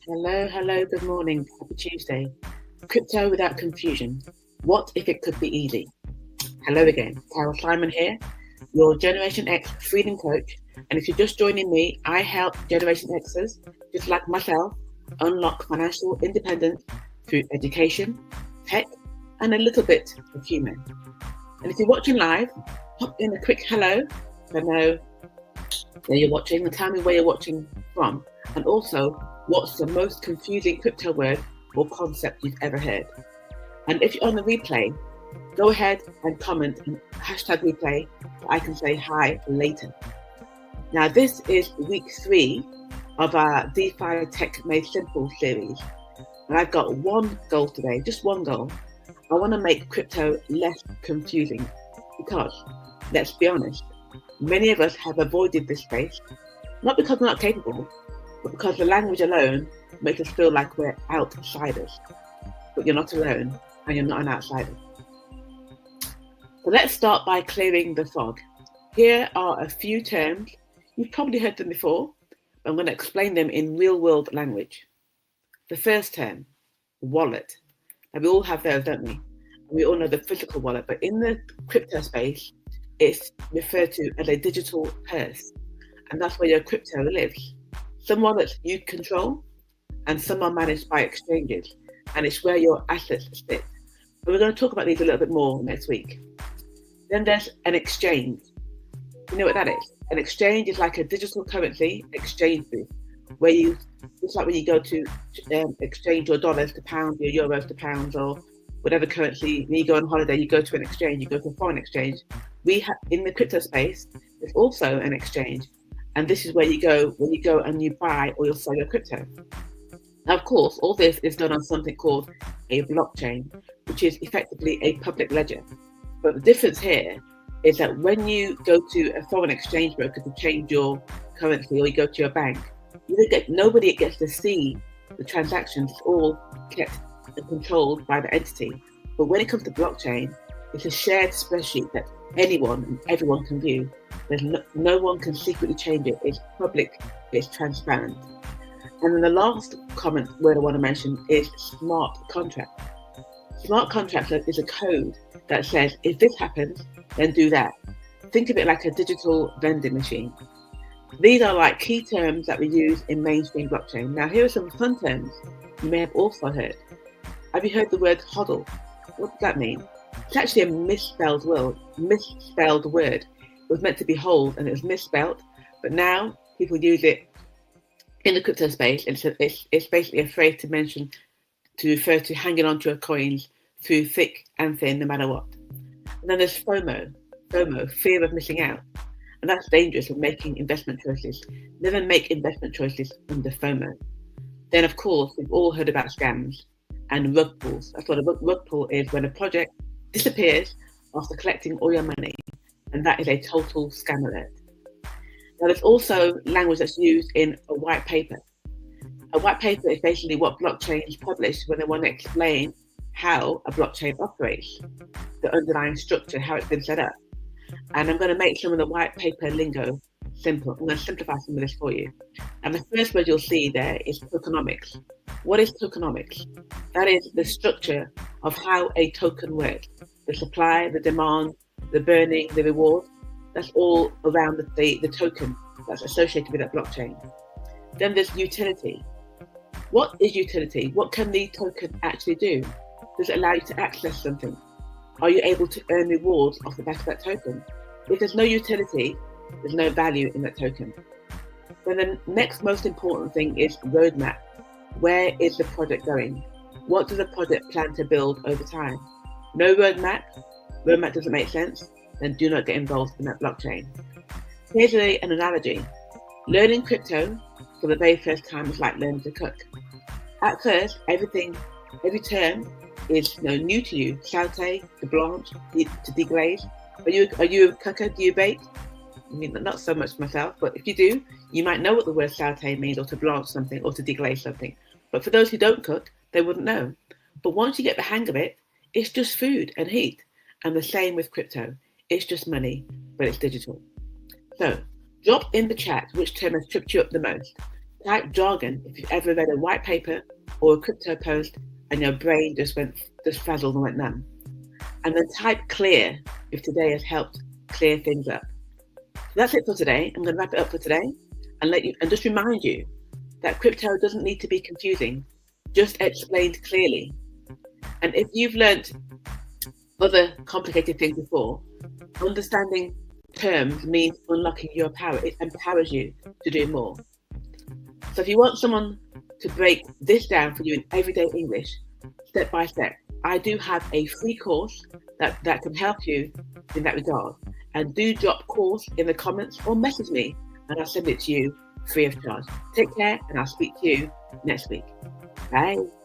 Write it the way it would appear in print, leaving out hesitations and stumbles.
Hello, good morning. Happy Tuesday. Crypto without confusion. What if it could be easy? Hello again. Carol Simon here, your Generation X freedom coach. And if you're just joining me, I help Generation Xers, just like myself, unlock financial independence through education, tech, and a little bit of humor. And if you're watching live, pop in a quick hello. I know where you're watching and tell me where you're watching from. And also, what's the most confusing crypto word or concept you've ever heard? And if you're on the replay, go ahead and comment and hashtag replay so I can say hi later. Now, this is week 3 of our DeFi Tech Made Simple series. And I've got one goal today, just one goal. I want to make crypto less confusing because, let's be honest, many of us have avoided this space, not because we're not capable, but because the language alone makes us feel like we're outsiders. But you're not alone, and you're not an outsider. So let's start by clearing the fog. Here are a few terms. You've probably heard them before, but I'm going to explain them in real-world language. The first term, wallet. Now, we all have those, don't we? We all know the physical wallet, but in the crypto space, it's referred to as a digital purse, and that's where your crypto lives. Some wallets you control, and some are managed by exchanges, and it's where your assets sit. But we're going to talk about these a little bit more next week. Then there's an exchange. You know what that is? An exchange is like a digital currency exchange booth, where you, it's like when you go to exchange your dollars to pounds, your euros to pounds, or whatever currency. When you go on holiday, you go to an exchange, you go to a foreign exchange. We have in the crypto space, there's also an exchange, and this is where you go when you go and you buy or you sell your crypto. Now, of course, all this is done on something called a blockchain, which is effectively a public ledger. But the difference here is that when you go to a foreign exchange broker to change your currency, or you go to your bank, nobody gets to see the transactions. It's all kept and controlled by the entity. But when it comes to blockchain, it's a shared spreadsheet that anyone and everyone can view. There's no one can secretly change it. It's public, it's transparent. And then the last common word I want to mention is smart contract. Smart contract is a code that says, if this happens, then do that. Think of it like a digital vending machine. These are like key terms that we use in mainstream blockchain. Now, here are some fun terms you may have also heard. Have you heard the word HODL? What does that mean? It's actually a misspelled word. It was meant to be hold and it was misspelled, but now people use it in the crypto space. It's basically a phrase to refer to hanging on to your coins through thick and thin, no matter what. And then there's FOMO, fear of missing out. And that's dangerous when making investment choices. Never make investment choices under FOMO. Then, of course, we've all heard about scams and rug pulls. That's what a rug pull is, when a project disappears after collecting all your money. And that is a total scam alert. Now, there's also language that's used in a white paper. A white paper is basically what blockchains publish when they want to explain how a blockchain operates, the underlying structure, how it's been set up. And I'm going to make some of the white paper lingo simple. I'm going to simplify some of this for you. And the first word you'll see there is tokenomics. What is tokenomics? That is the structure of how a token works. The supply, the demand, the burning, the reward. That's all around the token that's associated with that blockchain. Then there's utility. What is utility? What can the token actually do? Does it allow you to access something? Are you able to earn rewards off the back of that token? If there's no utility, there's no value in that token. Then the next most important thing is roadmap. Where is the project going? What does the project plan to build over time? No roadmap doesn't make sense, then do not get involved in that blockchain. Here's an analogy. Learning crypto for the very first time is like learning to cook. At first, every term is new to you. Saute, to blanch, to deglaze. Are you a cooker? Do you bake? I mean, not so much myself, but if you do, you might know what the word saute means, or to blanch something, or to deglaze something. But for those who don't cook, they wouldn't know. But once you get the hang of it, it's just food and heat. And the same with crypto. It's just money, but it's digital. So drop in the chat which term has tripped you up the most. Type jargon if you've ever read a white paper or a crypto post and your brain just frazzled and went numb. And then type clear if today has helped clear things up. So that's it for today. I'm going to wrap it up for today and just remind you that crypto doesn't need to be confusing, just explained clearly. And if you've learned other complicated things before, understanding terms means unlocking your power. It empowers you to do more. So if you want someone to break this down for you in everyday English, step by step, I do have a free course that can help you in that regard. And do drop course in the comments or message me and I'll send it to you free of charge. Take care and I'll speak to you next week. Bye.